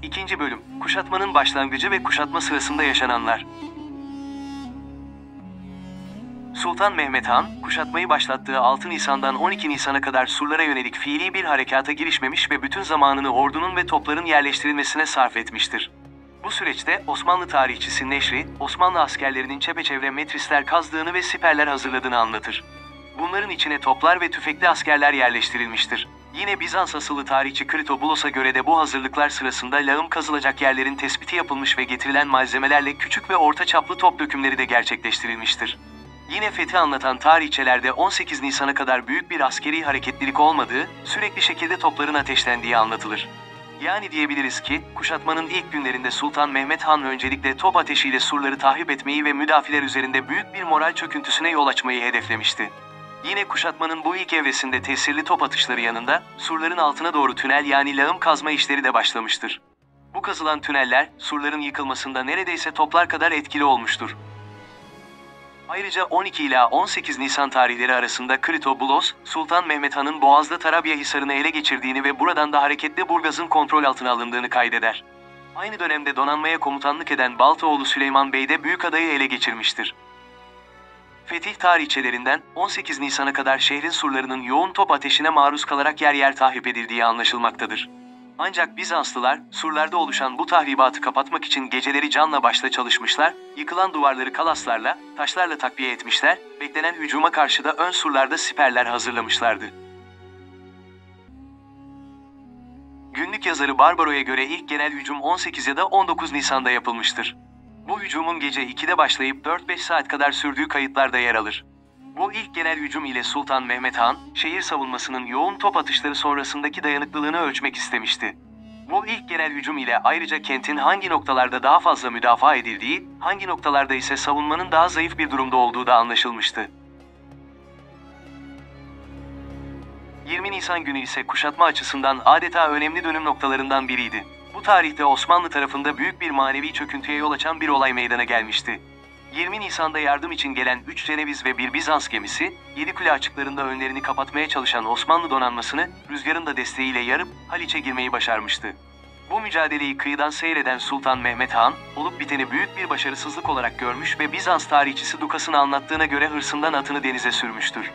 İkinci bölüm, kuşatmanın başlangıcı ve kuşatma sırasında yaşananlar. Sultan Mehmet Han, kuşatmayı başlattığı 6 Nisan'dan 12 Nisan'a kadar surlara yönelik fiili bir harekata girişmemiş ve bütün zamanını ordunun ve topların yerleştirilmesine sarf etmiştir. Bu süreçte Osmanlı tarihçisi Neşri, Osmanlı askerlerinin çepeçevre metrisler kazdığını ve siperler hazırladığını anlatır. Bunların içine toplar ve tüfekli askerler yerleştirilmiştir. Yine Bizans asıllı tarihçi Kritobulos'a göre de bu hazırlıklar sırasında lağım kazılacak yerlerin tespiti yapılmış ve getirilen malzemelerle küçük ve orta çaplı top dökümleri de gerçekleştirilmiştir. Yine fethi anlatan tarihçelerde 18 Nisan'a kadar büyük bir askeri hareketlilik olmadığı, sürekli şekilde topların ateşlendiği anlatılır. Yani diyebiliriz ki, kuşatmanın ilk günlerinde Sultan Mehmet Han öncelikle top ateşiyle surları tahrip etmeyi ve müdafiler üzerinde büyük bir moral çöküntüsüne yol açmayı hedeflemişti. Yine kuşatmanın bu ilk evresinde tesirli top atışları yanında, surların altına doğru tünel yani lağım kazma işleri de başlamıştır. Bu kazılan tüneller, surların yıkılmasında neredeyse toplar kadar etkili olmuştur. Ayrıca 12 ila 18 Nisan tarihleri arasında Kritobulos, Sultan Mehmet Han'ın Boğaz'da Tarabya Hisarı'nı ele geçirdiğini ve buradan da hareketle Burgaz'ın kontrol altına alındığını kaydeder. Aynı dönemde donanmaya komutanlık eden Baltaoğlu Süleyman Bey de Büyükada'yı ele geçirmiştir. Fetih tarihçelerinden 18 Nisan'a kadar şehrin surlarının yoğun top ateşine maruz kalarak yer yer tahrip edildiği anlaşılmaktadır. Ancak Bizanslılar, surlarda oluşan bu tahribatı kapatmak için geceleri canla başla çalışmışlar, yıkılan duvarları kalaslarla, taşlarla takviye etmişler, beklenen hücuma karşı da ön surlarda siperler hazırlamışlardı. Günlük yazarı Barbaro'ya göre ilk genel hücum 18 ya da 19 Nisan'da yapılmıştır. Bu hücumun gece 2'de başlayıp 4-5 saat kadar sürdüğü kayıtlarda yer alır. Bu ilk genel hücum ile Sultan Mehmet Han, şehir savunmasının yoğun top atışları sonrasındaki dayanıklılığını ölçmek istemişti. Bu ilk genel hücum ile ayrıca kentin hangi noktalarda daha fazla müdafaa edildiği, hangi noktalarda ise savunmanın daha zayıf bir durumda olduğu da anlaşılmıştı. 20 Nisan günü ise kuşatma açısından adeta önemli dönüm noktalarından biriydi. Bu tarihte Osmanlı tarafında büyük bir manevi çöküntüye yol açan bir olay meydana gelmişti. 20 Nisan'da yardım için gelen 3 Ceneviz ve bir Bizans gemisi, Yedikule açıklarında önlerini kapatmaya çalışan Osmanlı donanmasını rüzgarın da desteğiyle yarıp Haliç'e girmeyi başarmıştı. Bu mücadeleyi kıyıdan seyreden Sultan Mehmet Han, olup biteni büyük bir başarısızlık olarak görmüş ve Bizans tarihçisi Dukas'ın anlattığına göre hırsından atını denize sürmüştür.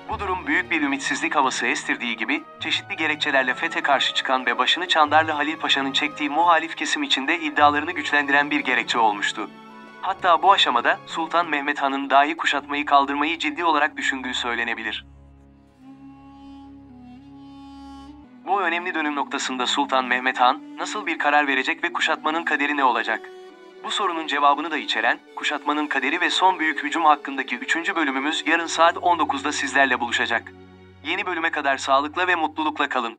Bu durum büyük bir ümitsizlik havası estirdiği gibi, çeşitli gerekçelerle fethe karşı çıkan ve başını Çandarlı Halil Paşa'nın çektiği muhalif kesim içinde iddialarını güçlendiren bir gerekçe olmuştu. Hatta bu aşamada Sultan Mehmet Han'ın dahi kuşatmayı kaldırmayı ciddi olarak düşündüğü söylenebilir. Bu önemli dönüm noktasında Sultan Mehmet Han nasıl bir karar verecek ve kuşatmanın kaderi ne olacak? Bu sorunun cevabını da içeren Kuşatmanın Kaderi ve Son Büyük Hücum hakkındaki 3. bölümümüz yarın saat 19'da sizlerle buluşacak. Yeni bölüme kadar sağlıkla ve mutlulukla kalın.